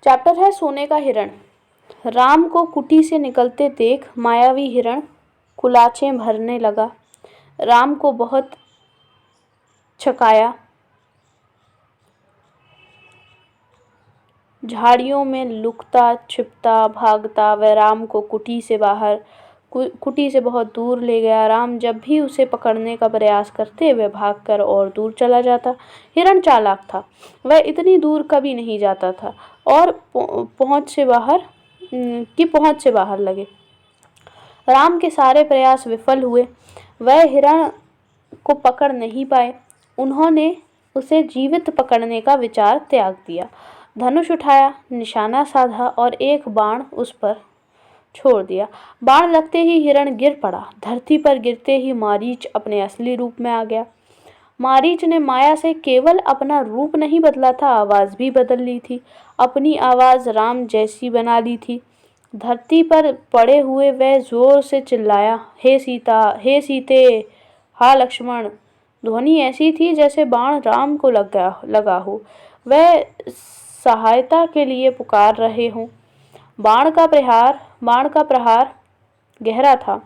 Chapter है सोने का हिरण। राम को कुटी से निकलते देख मायावी हिरण कुलाचें भरने लगा। राम को बहुत छकाया। झाड़ियों में लुकता छिपता भागता वह राम को कुटी से बहुत दूर ले गया। राम जब भी उसे पकड़ने का प्रयास करते वह भागकर और दूर चला जाता। हिरण चालाक था, वह इतनी दूर कभी नहीं जाता था और पहुंच से बाहर लगे। राम के सारे प्रयास विफल हुए, वह हिरण को पकड़ नहीं पाए। उन्होंने उसे जीवित पकड़ने का विचार त्याग दिया। धनुष उठाया, निशाना साधा और एक बाण उस पर छोड़ दिया। बाण लगते ही हिरण गिर पड़ा। धरती पर गिरते ही मारीच अपने असली रूप में आ गया। मारीच ने माया से केवल अपना रूप नहीं बदला था, आवाज भी बदल ली थी। अपनी आवाज राम जैसी बना ली थी। धरती पर पड़े हुए वह जोर से चिल्लाया, हे सीता, हे सीते, हा लक्ष्मण। ध्वनि ऐसी थी जैसे बाण राम को लगा हो, वह सहायता के लिए पुकार रहे हों। बाण का प्रहार गहरा था।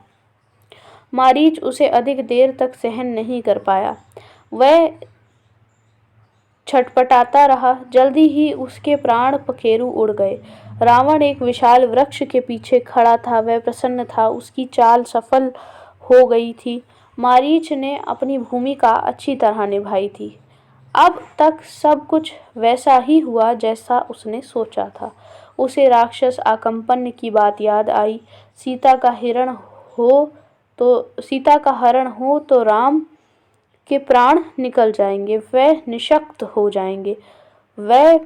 मारीच उसे अधिक देर तक सहन नहीं कर पाया। वह छटपटाता रहा। जल्दी ही उसके प्राण पखेरु उड़ गए। रावण एक विशाल वृक्ष के पीछे खड़ा था। वह प्रसन्न था, उसकी चाल सफल हो गई थी। मारीच ने अपनी भूमिका अच्छी तरह निभाई थी। अब तक सब कुछ वैसा ही हुआ जैसा उसने सोचा था। उसे राक्षस आकंपन की बात याद आई। सीता का हरण हो तो राम के प्राण निकल जाएंगे, वह निशक्त हो जाएंगे। वह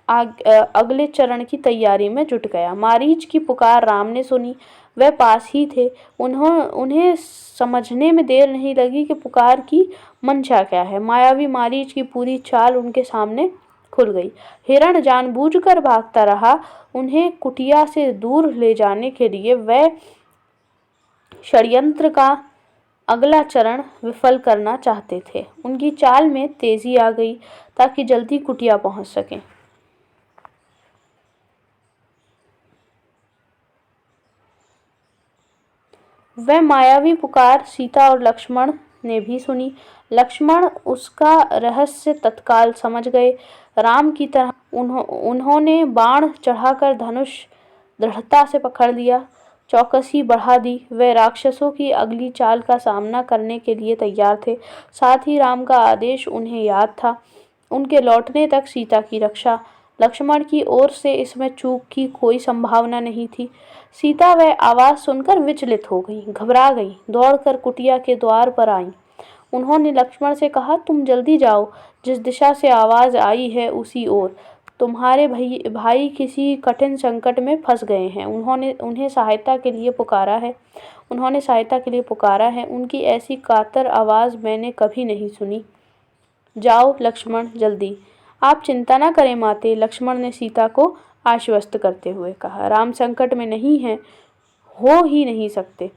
अगले चरण की तैयारी में जुट गया। मारीच की पुकार राम ने सुनी, वह पास ही थे। उन्हें समझने में देर नहीं लगी कि पुकार की मंशा क्या है। मायावी मारीच की पूरी चाल उनके सामने खुल गई। हिरण जानबूझकर भागता रहा। उन्हें कुटिया से दूर ले जाने के लिए वह षड्यंत्र का अगला चरण विफल करना चाहते थे। उनकी चाल में तेजी आ गई ताकि जल्दी कुटिया पहुंच सकें। वह मायावी पुकार सीता और लक्ष्मण ने भी सुनी। लक्ष्मण उसका रहस्य तत्काल समझ गए। राम की तरह उन्होंने बाण चढ़ाकर धनुष दृढ़ता से पकड़ लिया, चौकसी बढ़ा दी। वे राक्षसों की अगली चाल का सामना करने के लिए तैयार थे। साथ ही राम का आदेश उन्हें याद था, उनके लौटने तक सीता की रक्षा। लक्ष्मण की ओर से इसमें चूक की कोई संभावना नहीं थी। सीता वह आवाज सुनकर विचलित हो गई, घबरा गई, दौड़कर कुटिया के द्वार पर आईं। उन्होंने लक्ष्मण से कहा, तुम जल्दी जाओ, जिस दिशा से आवाज आई है उसी ओर। तुम्हारे भाई किसी कठिन संकट में फंस गए हैं। उन्हें सहायता के लिए पुकारा है। उनकी ऐसी कातर आवाज मैंने कभी नहीं सुनी। जाओ लक्ष्मण, जल्दी। आप चिंता न करें माते, लक्ष्मण ने सीता को आश्वस्त करते हुए कहा। राम संकट में नहीं है, हो ही नहीं सकते।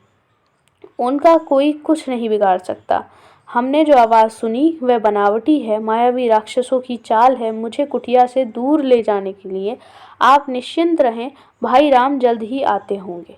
उनका कोई कुछ नहीं बिगाड़ सकता। हमने जो आवाज सुनी वह बनावटी है, मायावी राक्षसों की चाल है। मुझे कुटिया से दूर ले जाने के लिए आप निश्चिंत रहें, भाई राम जल्द ही आते होंगे।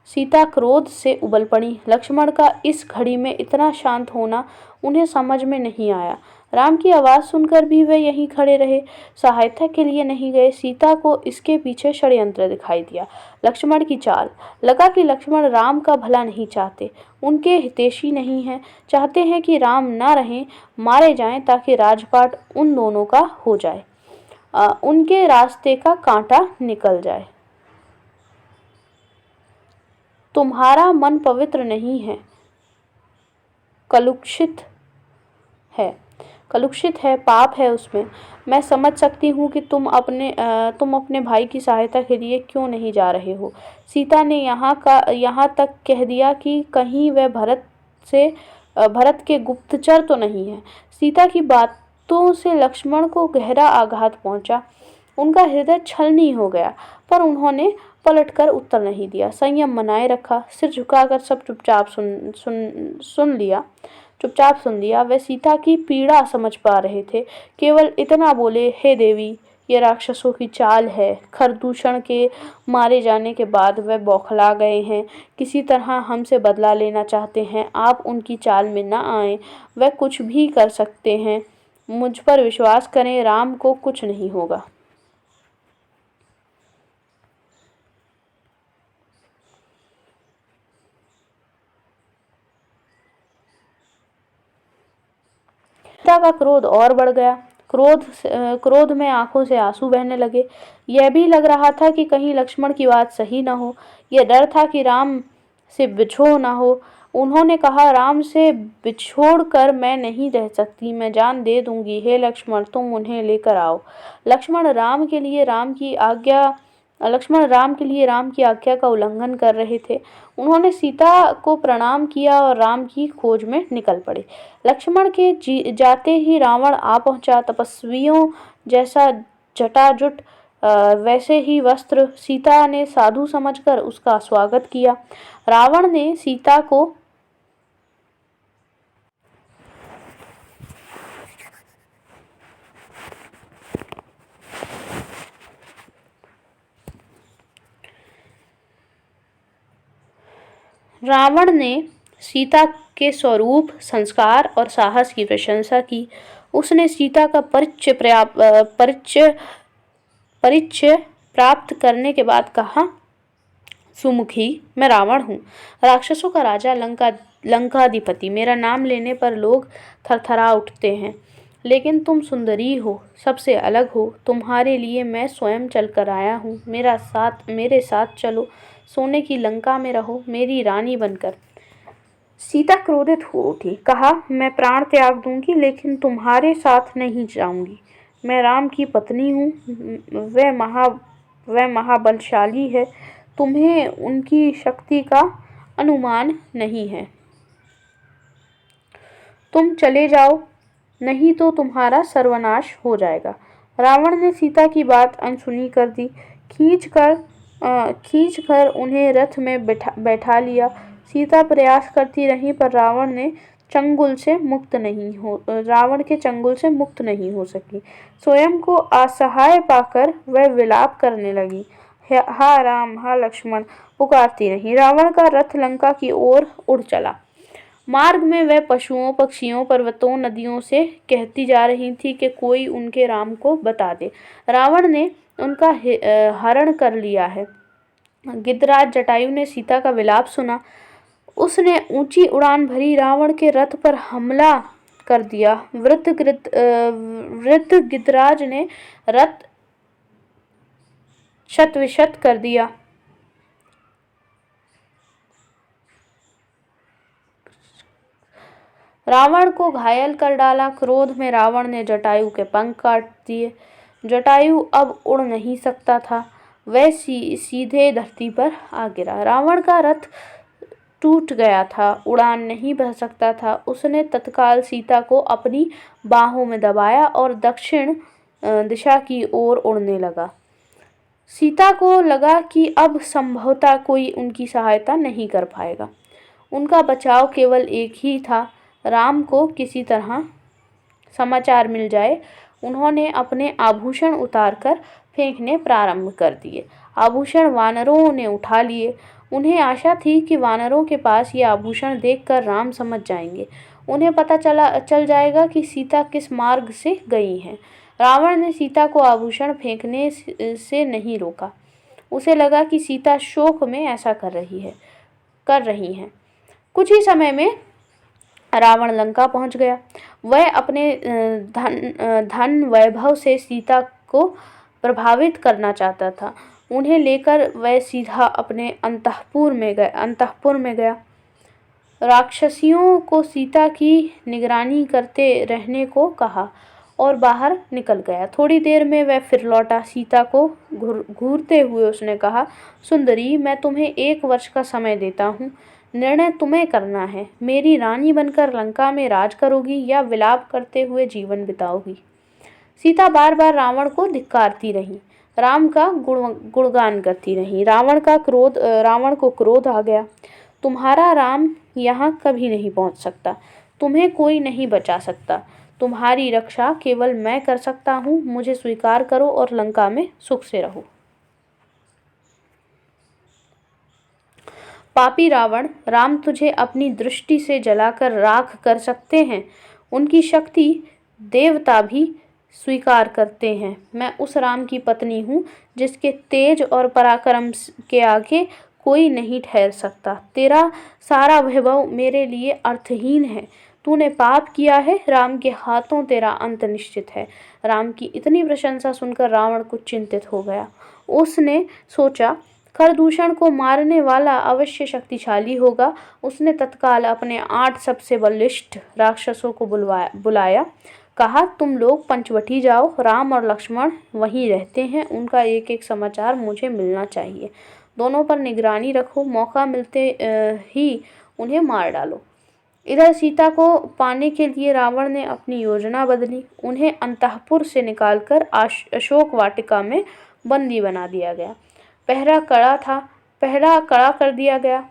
सीता क्रोध से उबल पड़ी। लक्ष्मण का इस घड़ी में इतना शांत होना उन्हें समझ में नहीं आया। राम की आवाज सुनकर भी वे यहीं खड़े रहे, सहायता के लिए नहीं गए। सीता को इसके पीछे षड्यंत्र दिखाई दिया। लक्ष्मण की चाल। लगा कि लक्ष्मण राम का भला नहीं चाहते, उनके हितैषी नहीं हैं, चाहते हैं कि राम न रहें, मारे जाएं ताकि राजपाट उन दोनों का हो जाए, उनके रास्ते का कांटा निकल जाए। तुम्हारा मन पवित्र नहीं है, कलुषित है, पाप है उसमें। मैं समझ सकती हूँ कि तुम अपने भाई की सहायता के लिए क्यों नहीं जा रहे हो। सीता ने यहाँ तक कह दिया कि कहीं वह भरत के गुप्तचर तो नहीं है। सीता की बातों से लक्ष्मण को गहरा आघात पहुंचा। उनका हृदय छलनी हो गया, पर उन्होंने पलटकर उत्तर नहीं दिया। संयम बनाए रखा, सिर झुकाकर सब चुपचाप सुन लिया। चुपचाप सुन लिया। वे सीता की पीड़ा समझ पा रहे थे। केवल इतना बोले, हे देवी, ये राक्षसों की चाल है। खरदूषण के मारे जाने के बाद वे बौखला गए हैं, किसी तरह हमसे बदला लेना चाहते हैं। आप उनकी चाल में न आए, वे कुछ भी कर सकते हैं। मुझ पर विश्वास करें, राम को कुछ नहीं होगा। सीता का क्रोध और बढ़ गया। क्रोध में आंखों से आंसू बहने लगे। यह भी लग रहा था कि कहीं लक्ष्मण की बात सही न हो। यह डर था कि राम से बिछोह न हो। उन्होंने कहा, राम से बिछोड़ कर मैं नहीं रह सकती, मैं जान दे दूंगी। हे लक्ष्मण, तुम उन्हें लेकर आओ। लक्ष्मण राम के लिए राम की आज्ञा का उल्लंघन कर रहे थे। उन्होंने सीता को प्रणाम किया और राम की खोज में निकल पड़े। लक्ष्मण के जाते ही रावण आ पहुंचा। तपस्वियों जैसा जटाजुट, वैसे ही वस्त्र। सीता ने साधु समझकर उसका स्वागत किया। रावण ने सीता को रावण ने सीता के स्वरूप, संस्कार और साहस की प्रशंसा की। उसने सीता का परिचय प्राप्त करने के बाद कहा, सुमुखी, मैं रावण हूँ, राक्षसों का राजा, लंकाधिपति। मेरा नाम लेने पर लोग थरथरा उठते हैं। लेकिन तुम सुंदरी हो, सबसे अलग हो। तुम्हारे लिए मैं स्वयं चलकर आया हूँ। मेरे साथ चलो, सोने की लंका में रहो, मेरी रानी बनकर। सीता क्रोधित हो उठी। कहा, मैं प्राण त्याग दूंगी, लेकिन तुम्हारे साथ नहीं जाऊंगी। मैं राम की पत्नी हूँ। वह महाबलशाली है। तुम्हें उनकी शक्ति का अनुमान नहीं है। तुम चले जाओ, नहीं तो तुम्हारा सर्वनाश हो जाएगा। रावण ने सीता की बात अनसुनी कर दी। खींच कर उन्हें रथ में बैठा लिया। सीता प्रयास करती रही, पर रावण के चंगुल से मुक्त नहीं हो सकी। स्वयं को असहाय पाकर वह विलाप करने लगी। हा राम, हा लक्ष्मण पुकारती रही। रावण का रथ लंका की ओर उड़ चला। मार्ग में वह पशुओं, पक्षियों, पर्वतों, नदियों से कहती जा रही थी कि कोई उनके राम को बता दे। रावण ने उनका हरण कर लिया है। गिद्धराज जटायु ने सीता का विलाप सुना। उसने ऊंची उड़ान भरी, रावण के रथ पर हमला कर दिया। वृद्ध गिद्धराज ने रथ शतविशत कर दिया। रावण को घायल कर डाला। क्रोध में रावण ने जटायु के पंख काट दिए। जटायु अब उड़ नहीं सकता था। वह सीधे धरती पर आ गिरा। रावण का रथ टूट गया था, उड़ान नहीं भर सकता था। उसने तत्काल सीता को अपनी बाहों में दबाया और दक्षिण दिशा की ओर उड़ने लगा। सीता को लगा कि अब संभवतः कोई उनकी सहायता नहीं कर पाएगा। उनका बचाव केवल एक ही था, राम को किसी तरह समाचार मिल जाए। उन्होंने अपने आभूषण उतारकर फेंकने प्रारंभ कर दिए। आभूषण वानरों ने उठा लिए। उन्हें आशा थी कि वानरों के पास ये आभूषण देखकर राम समझ जाएंगे। उन्हें पता चल जाएगा कि सीता किस मार्ग से गई है। रावण ने सीता को आभूषण फेंकने से नहीं रोका। उसे लगा कि सीता शोक में ऐसा कर रही हैं। कुछ ही समय में रावण लंका पहुंच गया। वह अपने धन वैभव से सीता को प्रभावित करना चाहता था। उन्हें लेकर वह सीधा अपने अंतःपुर में गया। राक्षसियों को सीता की निगरानी करते रहने को कहा और बाहर निकल गया। थोड़ी देर में वह फिर लौटा। सीता को घूरते हुए उसने कहा, सुंदरी, मैं तुम्हें 1 वर्ष का समय देता हूँ। निर्णय तुम्हें करना है। मेरी रानी बनकर लंका में राज करोगी या विलाप करते हुए जीवन बिताओगी। सीता बार बार रावण को धिक्कारती रही, राम का गुणगान करती रही। रावण को क्रोध आ गया। तुम्हारा राम यहाँ कभी नहीं पहुँच सकता। तुम्हें कोई नहीं बचा सकता। तुम्हारी रक्षा केवल मैं कर सकता हूँ। मुझे स्वीकार करो और लंका में सुख से रहो। पापी रावण, राम तुझे अपनी दृष्टि से जलाकर राख कर सकते हैं। उनकी शक्ति देवता भी स्वीकार करते हैं। मैं उस राम की पत्नी हूँ जिसके तेज और पराक्रम के आगे कोई नहीं ठहर सकता। तेरा सारा वैभव मेरे लिए अर्थहीन है। तूने पाप किया है, राम के हाथों तेरा अंत निश्चित है। राम की इतनी प्रशंसा सुनकर रावण कुछ चिंतित हो गया। उसने सोचा, खरदूषण को मारने वाला अवश्य शक्तिशाली होगा। उसने तत्काल अपने 8 सबसे बलिष्ठ राक्षसों को बुलाया। कहा, तुम लोग पंचवटी जाओ। राम और लक्ष्मण वहीं रहते हैं। उनका एक एक समाचार मुझे मिलना चाहिए। दोनों पर निगरानी रखो। मौका मिलते ही उन्हें मार डालो। इधर सीता को पाने के लिए रावण ने अपनी योजना बदली। उन्हें अंतःपुर से निकालकर अशोक वाटिका में बंदी बना दिया गया। पहरा कड़ा कर दिया गया।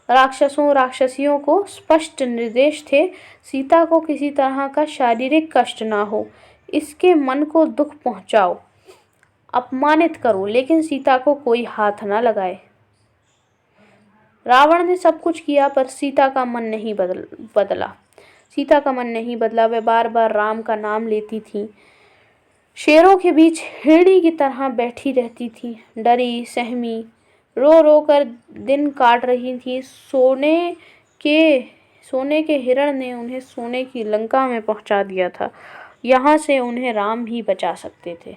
राक्षसियों को स्पष्ट निर्देश थे, सीता को किसी तरह का शारीरिक कष्ट ना हो। इसके मन को दुख पहुंचाओ, अपमानित करो, लेकिन सीता को कोई हाथ ना लगाए। रावण ने सब कुछ किया, पर सीता का मन नहीं बदला। सीता का मन नहीं बदला। वह बार बार राम का नाम लेती थी। शेरों के बीच हिरणी की तरह बैठी रहती थी, डरी सहमी, रो रो कर दिन काट रही थी। सोने के हिरण ने उन्हें सोने की लंका में पहुंचा दिया था। यहाँ से उन्हें राम ही बचा सकते थे।